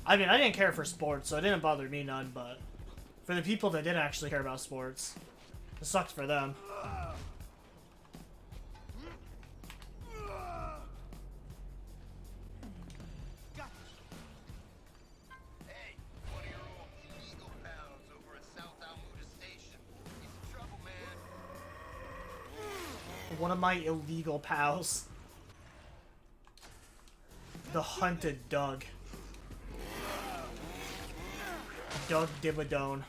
I mean, I didn't care for sports, so it didn't bother me none, but for the people that didn't actually care about sports, it sucked for them. One of my illegal pals. The hunted Doug. Doug Dimmadome.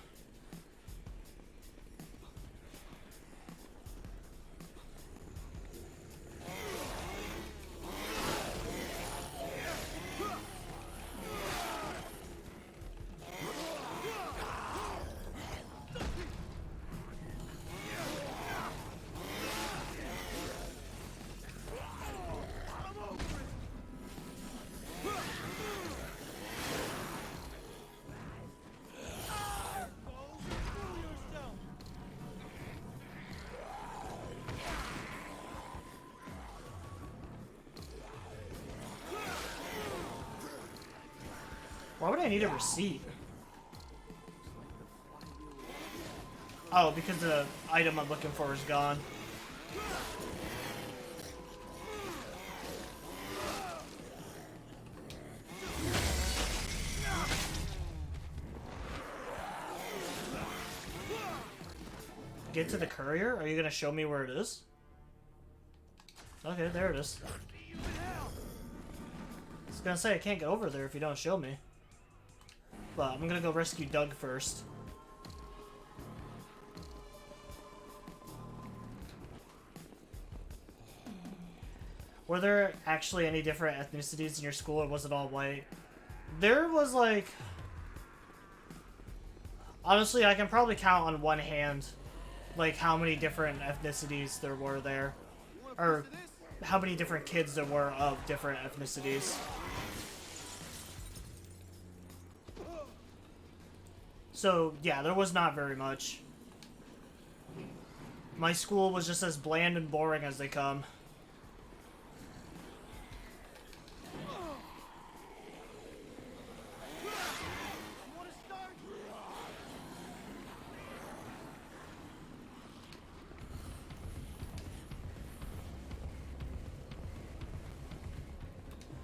Why would I need a receipt? Oh, because the item I'm looking for is gone. Get to the courier? Are you gonna show me where it is? Okay, there it is. I was gonna say, I can't get over there if you don't show me. But I'm gonna go rescue Doug first. Were there actually any different ethnicities in your school, or was it all white? There was like... Honestly, I can probably count on one hand, like, how many different ethnicities there were there. Or how many different kids there were of different ethnicities. So, yeah, there was not very much. My school was just as bland and boring as they come.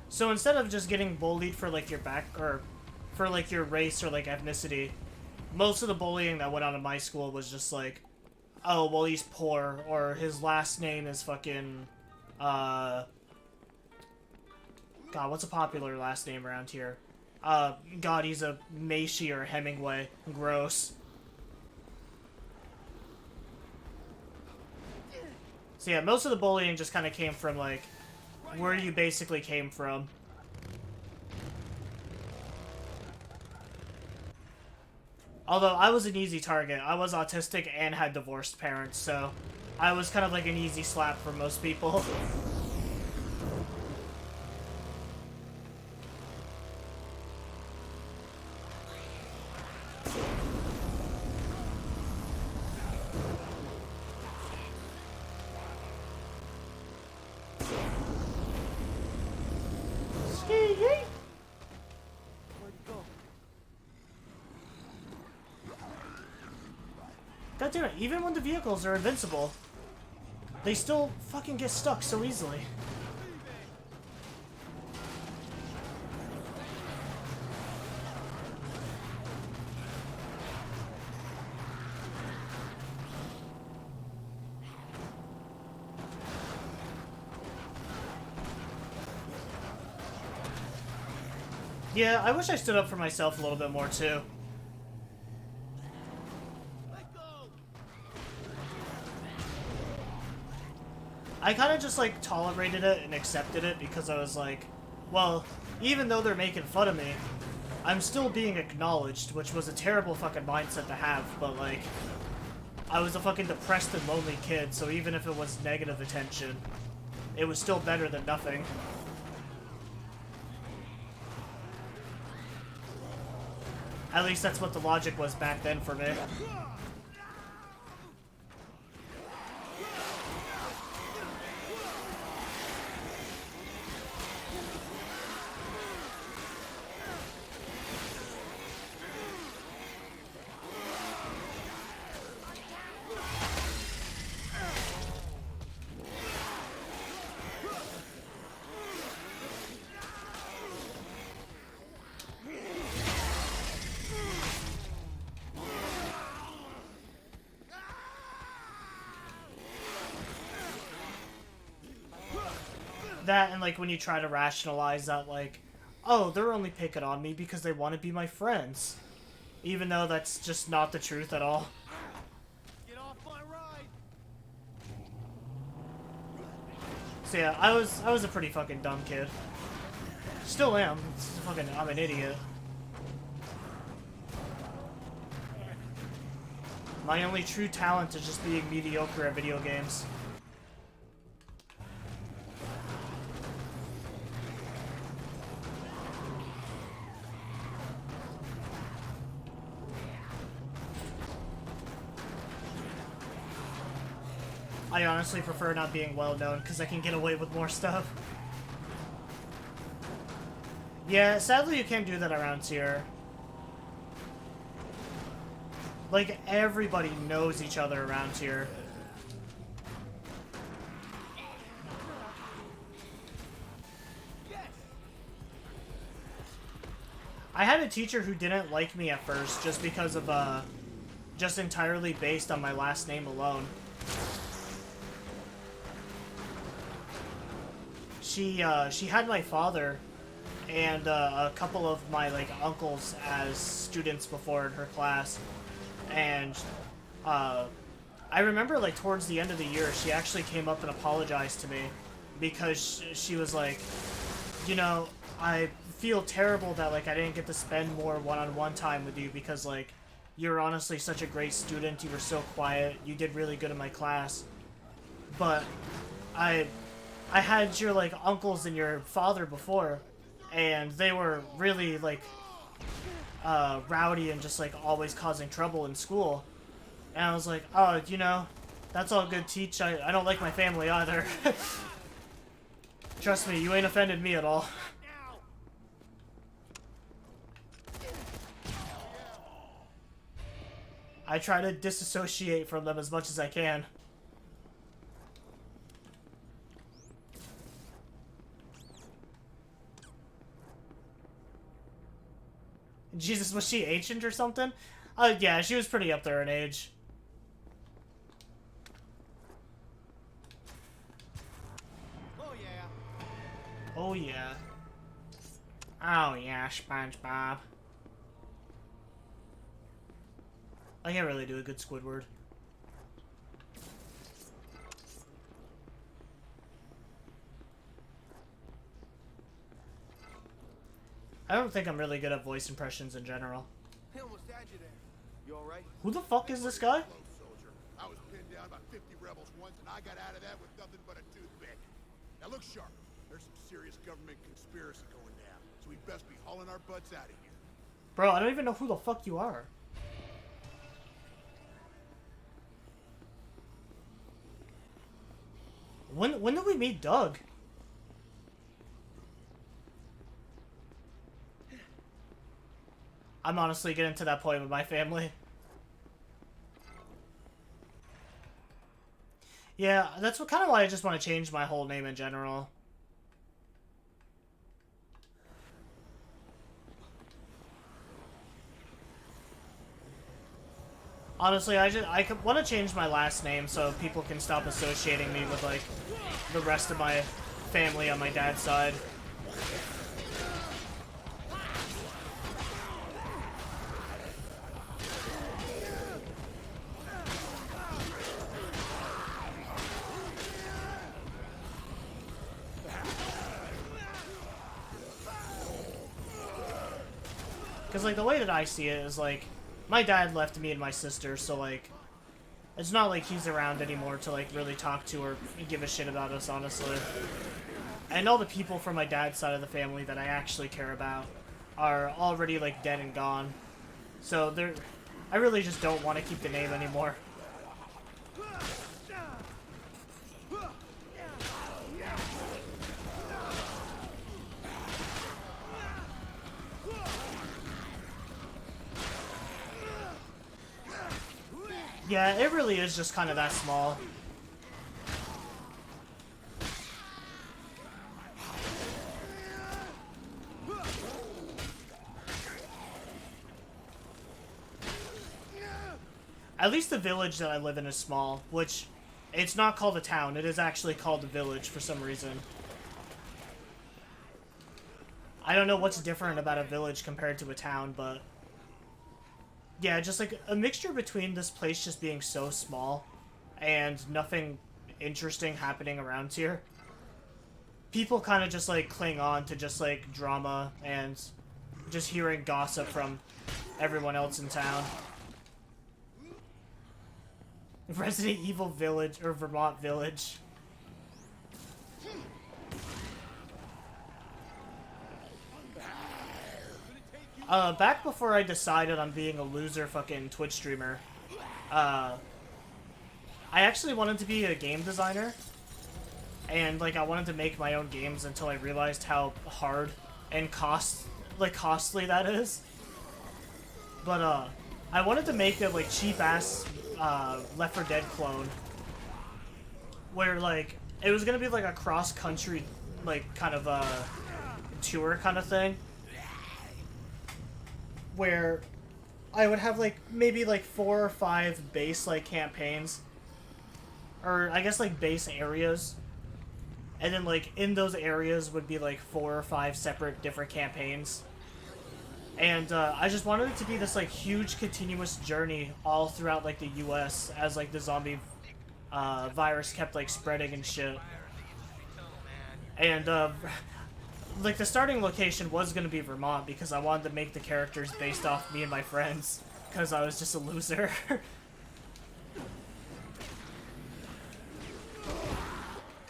So instead of just getting bullied for, like, your back, or for, like, your race or, like, ethnicity, most of the bullying that went on in my school was just like, oh, well, he's poor, or his last name is fucking, God, what's a popular last name around here? God, he's a Macy or Hemingway. Gross. So yeah, most of the bullying just kind of came from, like, where you basically came from. Although, I was an easy target. I was autistic and had divorced parents, so I was kind of like an easy slap for most people. God damn it, even when the vehicles are invincible, they still fucking get stuck so easily. Yeah, I wish I stood up for myself a little bit more too. I kind of just, like, tolerated it and accepted it because I was like, well, even though they're making fun of me, I'm still being acknowledged, which was a terrible fucking mindset to have, but, like, I was a fucking depressed and lonely kid, so even if it was negative attention, it was still better than nothing. At least that's what the logic was back then for me. That and like when you try to rationalize that, like, oh, they're only picking on me because they want to be my friends, even though that's just not the truth at all. Get off my ride. So yeah, I was a pretty fucking dumb kid. Still am. I'm an idiot. My only true talent is just being mediocre at video games. I honestly prefer not being well known because I can get away with more stuff. Yeah, sadly you can't do that around here. Like, everybody knows each other around here. I had a teacher who didn't like me at first just because of, just entirely based on my last name alone. She had my father and a couple of my, like, uncles as students before in her class. And, I remember, like, towards the end of the year, she actually came up and apologized to me because she was like, you know, I feel terrible that, like, I didn't get to spend more one-on-one time with you because, like, you're honestly such a great student, you were so quiet, you did really good in my class, but I had your, like, uncles and your father before, and they were really, like, rowdy and just, like, always causing trouble in school. And I was like, oh, you know, that's all good, Teach. I don't like my family either. Trust me, you ain't offended me at all. I try to disassociate from them as much as I can. Jesus, was she ancient or something? Yeah, she was pretty up there in age. Oh yeah. Oh yeah. Oh yeah, SpongeBob. I can't really do a good Squidward. I don't think I'm really good at voice impressions in general. He almost had you there. You all right? Who the fuck is this guy? Soldier. I was pinned down by 50 rebels once, and I got out of that with nothing but a toothpick. Now look sharp. There's some serious government conspiracy going down, so we'd best be hauling our butts out of here. Bro, I don't even know who the fuck you are. When did we meet Doug? I'm honestly getting to that point with my family. Yeah, that's what kind of why I just want to change my whole name in general. Honestly, I want to change my last name so people can stop associating me with, like, the rest of my family on my dad's side. Because, like, the way that I see it is, like, my dad left me and my sister, so, like, it's not like he's around anymore to, like, really talk to or give a shit about us, honestly. And all the people from my dad's side of the family that I actually care about are already, like, dead and gone. So, I really just don't want to keep the name anymore. Yeah, it really is just kind of that small. At least the village that I live in is small, which it's not called a town. It is actually called a village for some reason. I don't know what's different about a village compared to a town, but yeah, just like a mixture between this place just being so small and nothing interesting happening around here. People kind of just like cling on to just like drama and just hearing gossip from everyone else in town. Resident Evil Village, or Vermont Village. Back before I decided on being a loser fucking Twitch streamer, I actually wanted to be a game designer. And, like, I wanted to make my own games until I realized how hard and costly that is. But, I wanted to make a, like, cheap-ass, Left 4 Dead clone. Where, like, it was gonna be, like, a cross-country, like, kind of, tour kind of thing. Where I would have, like, maybe, like, 4 or 5 base, like, campaigns. Or, I guess, like, base areas. And then, like, in those areas would be, like, 4 or 5 separate different campaigns. And, I just wanted it to be this, like, huge continuous journey all throughout, like, the US as, like, the zombie, virus kept, like, spreading and shit. And, like, the starting location was gonna be Vermont because I wanted to make the characters based off me and my friends. Because I was just a loser.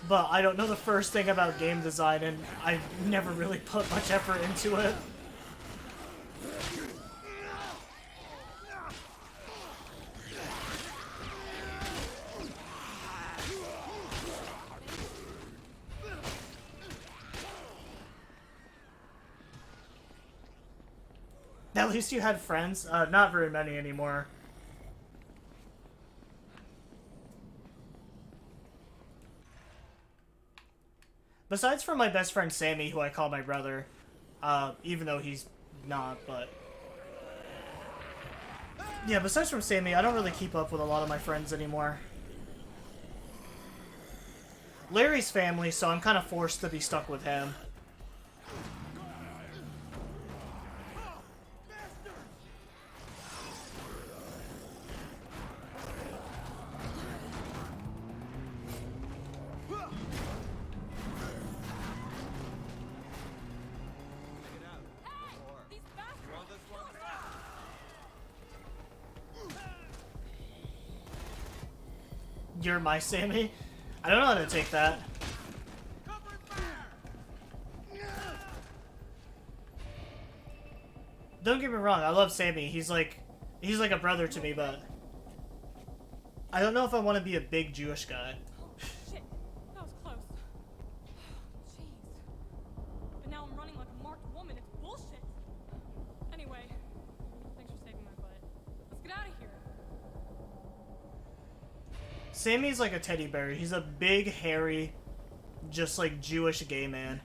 But I don't know the first thing about game design, and I've never really put much effort into it. At least you had friends. Not very many anymore. Besides from my best friend Sammy, who I call my brother, even though he's not, but... Yeah, besides from Sammy, I don't really keep up with a lot of my friends anymore. Larry's family, so I'm kind of forced to be stuck with him. You're my Sammy? I don't know how to take that. Don't get me wrong, I love Sammy. He's like a brother to me, but I don't know if I want to be a big Jewish guy. Shit, that was close. Jeez. But now I'm running like a marked woman. It's bullshit. Anyway, thanks for saving my butt. Let's get out of here. Sammy's like a teddy bear. He's a big, hairy, just like Jewish gay man.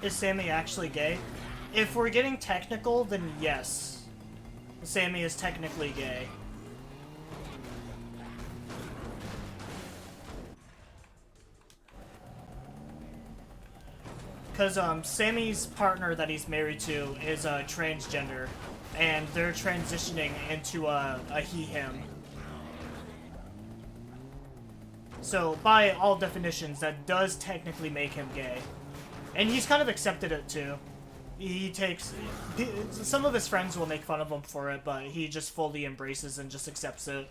Is Sammy actually gay? If we're getting technical, then yes. Sammy is technically gay. Because, Sammy's partner that he's married to is, transgender. And they're transitioning into, a he-him. So, by all definitions, that does technically make him gay. And he's kind of accepted it, too. Some of his friends will make fun of him for it, but he just fully embraces and just accepts it.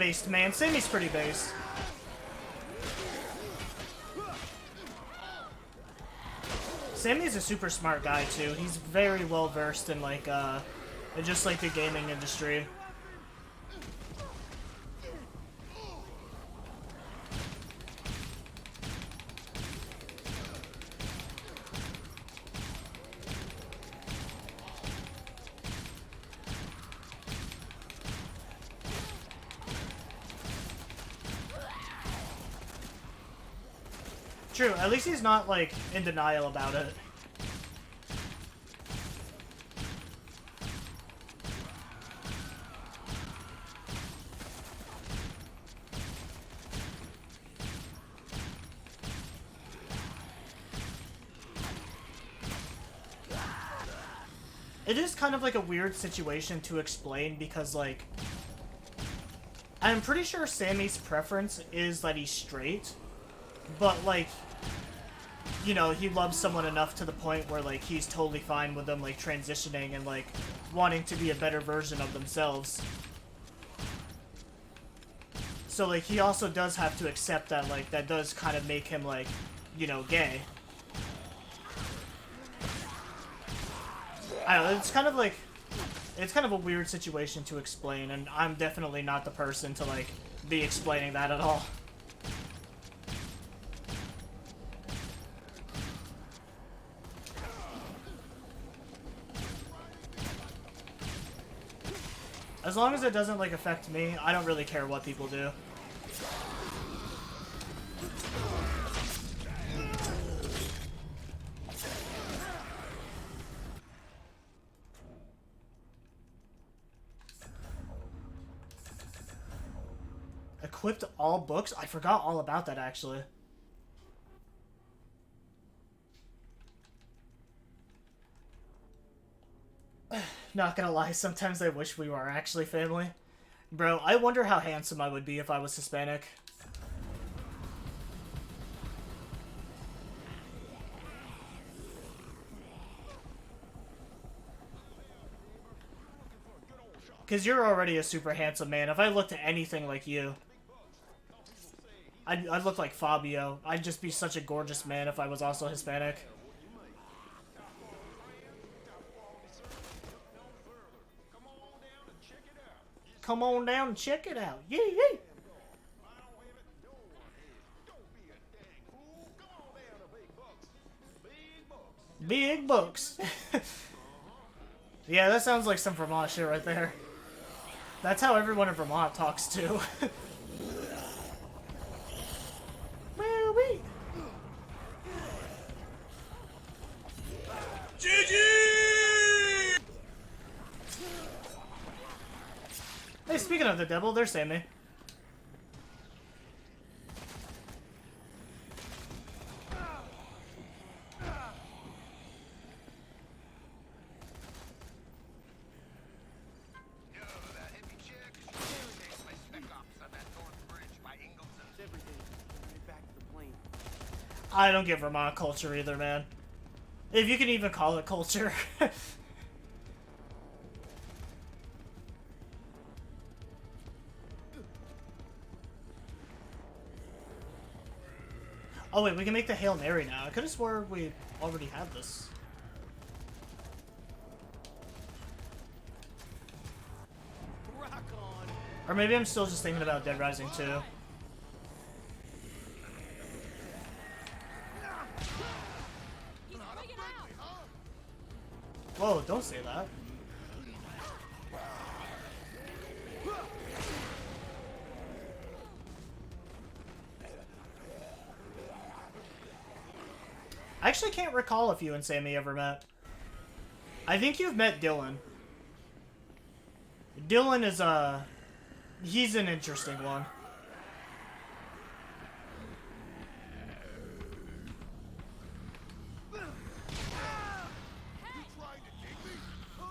based, man. Sammy's pretty based. Sammy's a super smart guy, too. He's very well versed in, like, just, like, the gaming industry. True, at least he's not, like, in denial about it. It is kind of like a weird situation to explain because, like, I'm pretty sure Sammy's preference is that he's straight, but, like, you know, he loves someone enough to the point where, like, he's totally fine with them, like, transitioning and, like, wanting to be a better version of themselves. So, like, he also does have to accept that, like, that does kind of make him, like, you know, gay. I don't know, it's kind of like, it's kind of a weird situation to explain, and I'm definitely not the person to, like, be explaining that at all. As long as it doesn't, like, affect me, I don't really care what people do. Equipped all books? I forgot all about that, actually. Not gonna lie, sometimes I wish we were actually family. Bro, I wonder how handsome I would be if I was Hispanic. Because you're already a super handsome man. If I looked anything like you, I'd look like Fabio. I'd just be such a gorgeous man if I was also Hispanic. Come on down and check it out. Yee yee. Big bucks. Yeah, that sounds like some Vermont shit right there. That's how everyone in Vermont talks too. Hey, speaking of the devil, there's Sammy. I don't give Vermont culture either, man. If you can even call it culture. Oh wait, we can make the Hail Mary now. I could have swore we already had this. Rock on. Or maybe I'm still just thinking about Dead Rising 2. Whoa, don't say that. I actually can't recall if you and Sammy ever met. I think you've met Dylan. Dylan is he's an interesting one.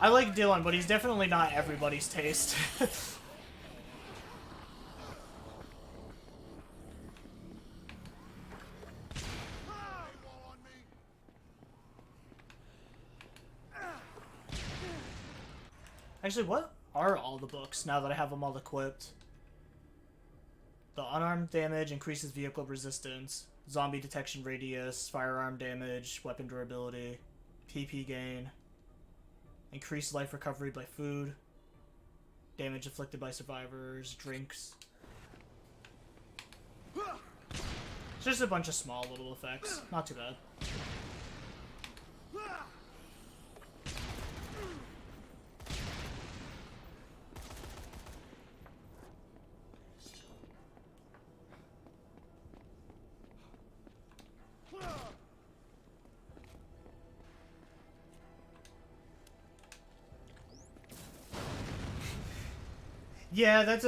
I like Dylan, but he's definitely not everybody's taste. Actually, what are all the books now that I have them all equipped? The unarmed damage increases vehicle resistance, zombie detection radius, firearm damage, weapon durability, PP gain, increased life recovery by food, damage inflicted by survivors, drinks. It's just a bunch of small little effects. Not too bad. Yeah, that's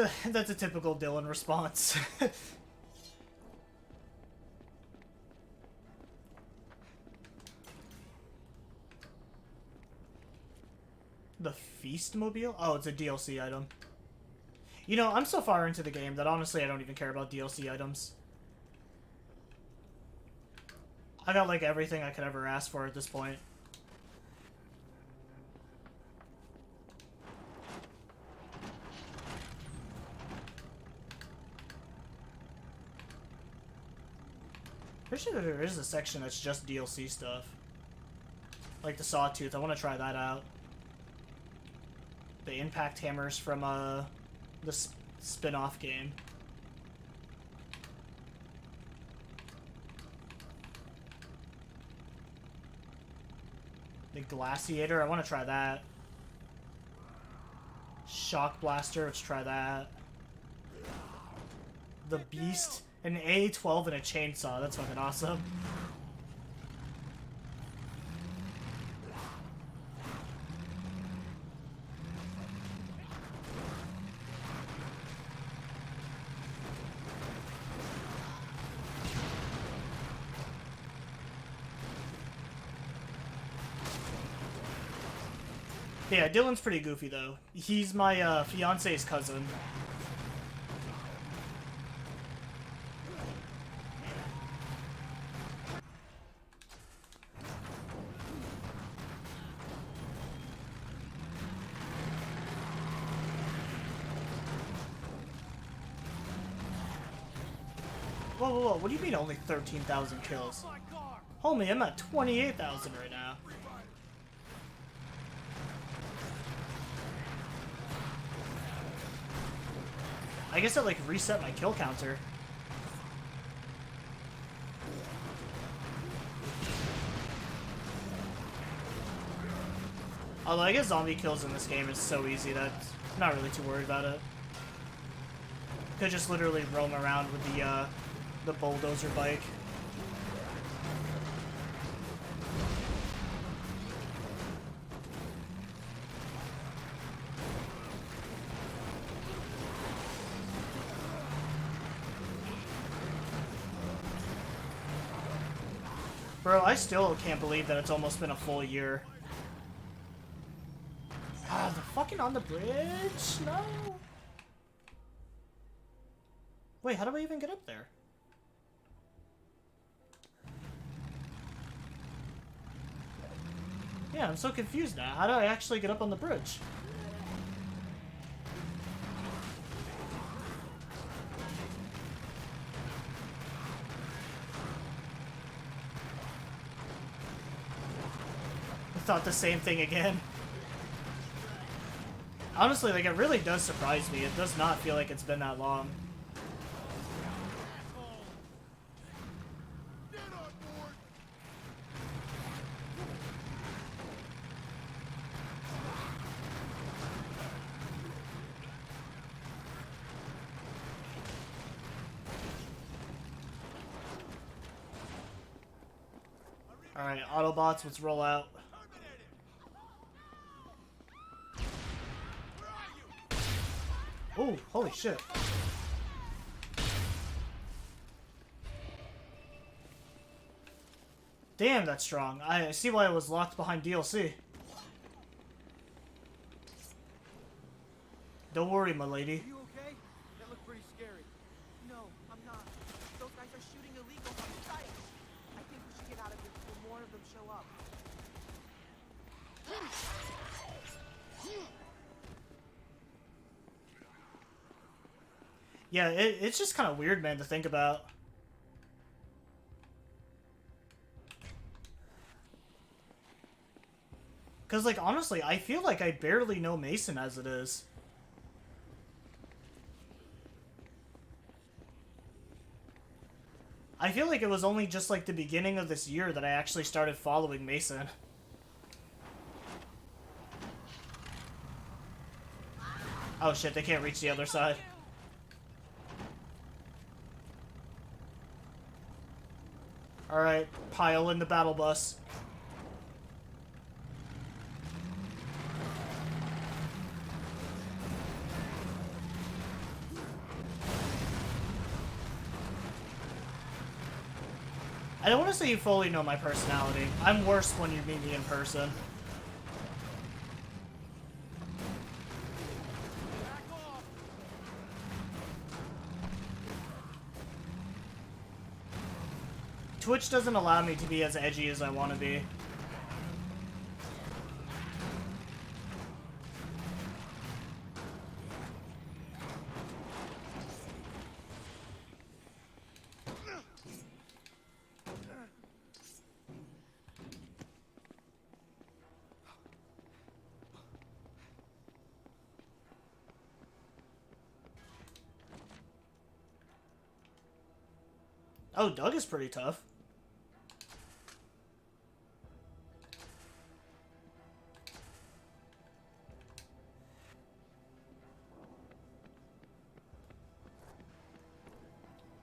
a typical Dylan response. The Feast Mobile? Oh, it's a DLC item. You know, I'm so far into the game that honestly I don't even care about DLC items. I got like everything I could ever ask for at this point. Pretty sure there is a section that's just DLC stuff. Like the Sawtooth, I want to try that out. The impact hammers from the spin-off game. The Glaciator, I want to try that. Shock Blaster, let's try that. The Beast, an A12 and a chainsaw, that's fucking awesome. Yeah, Dylan's pretty goofy though. He's my fiance's cousin. Whoa, whoa, whoa, what do you mean only 13,000 kills? Homie, I'm at 28,000 right now. I guess I like reset my kill counter. Although I guess zombie kills in this game is so easy that I'm not really too worried about it. Could just literally roam around with the bulldozer bike. Bro, I still can't believe that it's almost been a full year. Ah, they're fucking on the bridge? No. Wait, how do I even get up there? Yeah, I'm so confused now. How do I actually get up on the bridge? Thought the same thing again. Honestly, like, it really does surprise me. It does not feel like it's been that long. Get on board! Alright, Autobots, let's roll out. Oh, holy shit. Damn, that's strong. I see why it was locked behind DLC. Don't worry, my lady. You okay? That looked pretty scary. No, I'm not. Those guys are shooting illegal on site. I think we should get out of here before more of them show up. Yeah, it's just kind of weird, man, to think about. Because, like, honestly, I feel like I barely know Mason as it is. I feel like it was only just, like, the beginning of this year that I actually started following Mason. Oh shit, they can't reach the other side. Alright, pile in the battle bus. I don't want to say you fully know my personality. I'm worse when you meet me in person. Twitch doesn't allow me to be as edgy as I want to be. Oh, Doug is pretty tough.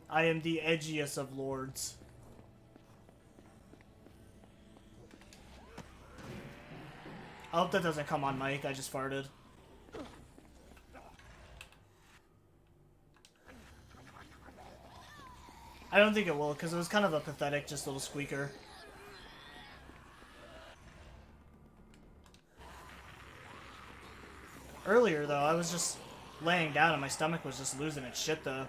I am the edgiest of lords. I hope that doesn't come on mic, I just farted. I don't think it will, because it was kind of a pathetic, just little squeaker. Earlier, though, I was just laying down and my stomach was just losing its shit, though.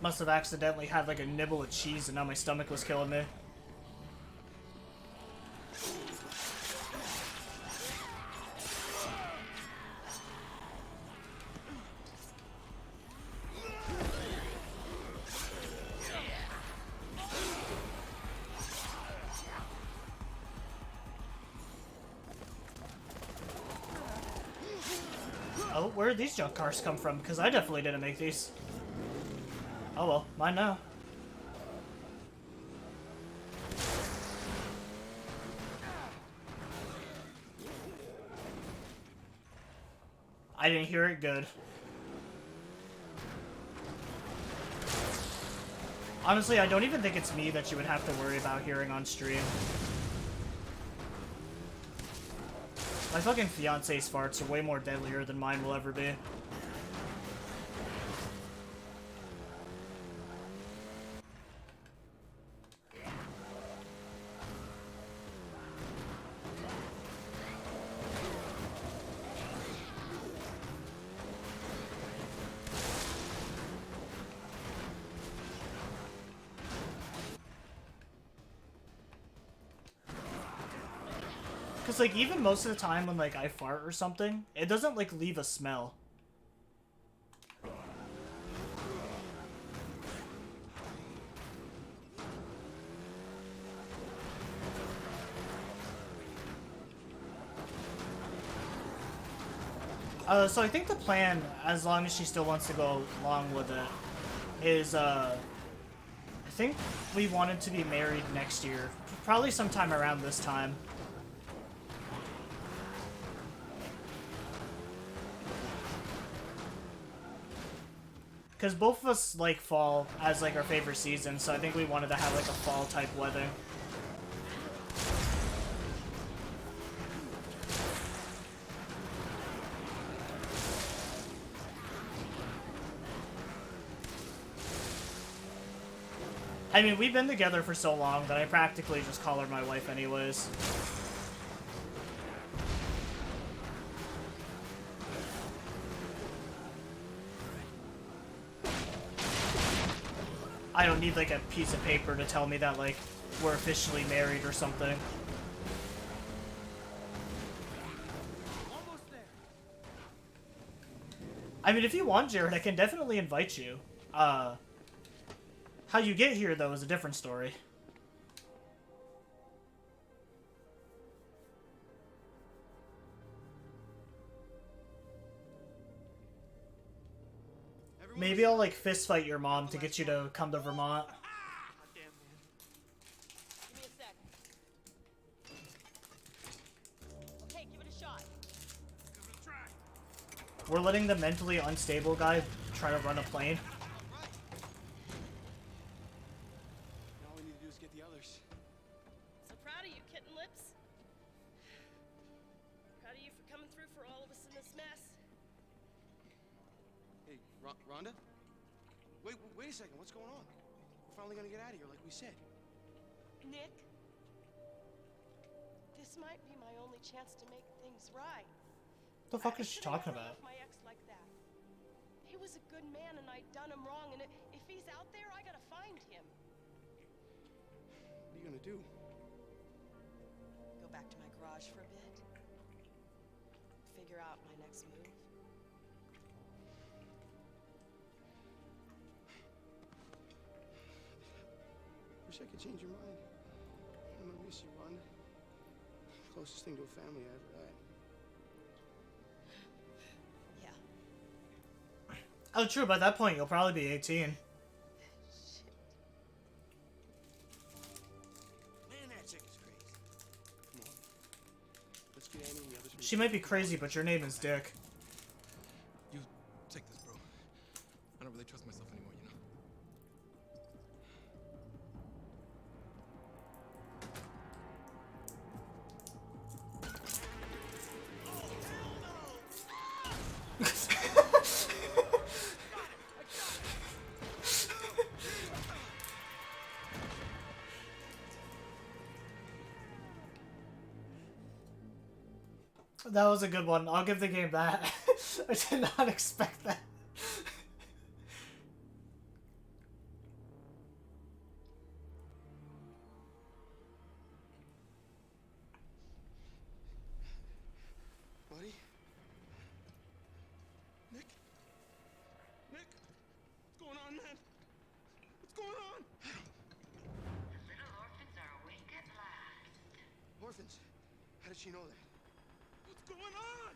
Must have accidentally had like a nibble of cheese and now my stomach was killing me. Oh, where did these junk cars come from? Because I definitely didn't make these. Oh well, mine now. I didn't hear it good. Honestly, I don't even think it's me that you would have to worry about hearing on stream. My fucking fiance's farts are way more deadlier than mine will ever be. Cause like even most of the time when like I fart or something, it doesn't like leave a smell. So I think the plan, as long as she still wants to go along with it, is I think we wanted to be married next year, probably sometime around this time. Because both of us like fall as like our favorite season, so I think we wanted to have like a fall type wedding. I mean, we've been together for so long that I practically just call her my wife anyways. I don't need like a piece of paper to tell me that like we're officially married or something. I mean, if you want, Jared, I can definitely invite you. How you get here, though, is a different story. Maybe I'll, like, fist fight your mom to get you to come to Vermont. Damn, man. Give me a sec. Okay, give it a shot. We're letting the mentally unstable guy try to run a plane. Now all we need to do is get the others. So proud of you, Kitten Lips. Proud of you for coming through for all of us in this mess. Hey, Rhonda? Wait a second. What's going on? We're finally gonna get out of here, like we said. Nick, this might be my only chance to make things right. What the fuck is I she shouldn't talking have about? left my ex like that. He was a good man and I'd done him wrong, and if he's out there, I gotta find him. What are you gonna do? Go back to my garage for a bit. Figure out my next move. Wish I could change your mind. I'm gonna miss you, Rhonda. Closest thing to a family I ever had. Yeah. Oh, true. By that point, you'll probably be 18. Shit. Man, that chick is crazy. Come on. Let's get Annie and the others. She might be crazy, but your name is Dick. You take this, bro. I don't really trust myself anymore, you know? That was a good one. I'll give the game that. I did not expect that. Buddy? Nick? Nick? What's going on, man? What's going on? The little orphans are awake at last. Orphans? How did she know that? What's going on?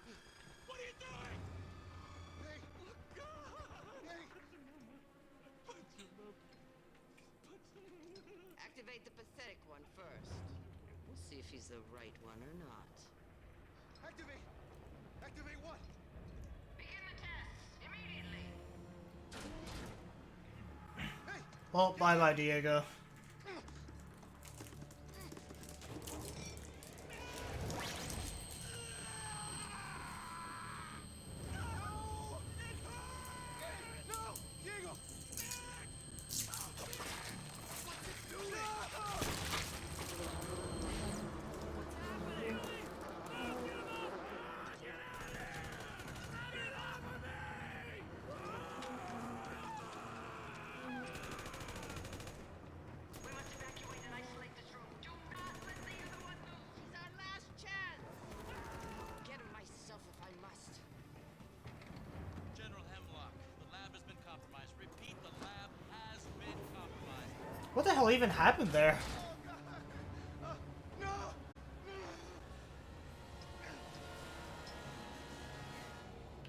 What are you doing? Hey! Hey! Activate the pathetic one first. We'll see if he's the right one or not. Activate! Activate what? Begin the tests immediately. Hey! Well, bye-bye, Diego. No! Diego! We must evacuate and isolate this room. Do not let the other one move. It's our last chance. Get him myself if I must. General Hemlock, the lab has been compromised. Repeat, the lab has been compromised. What the hell even happened there?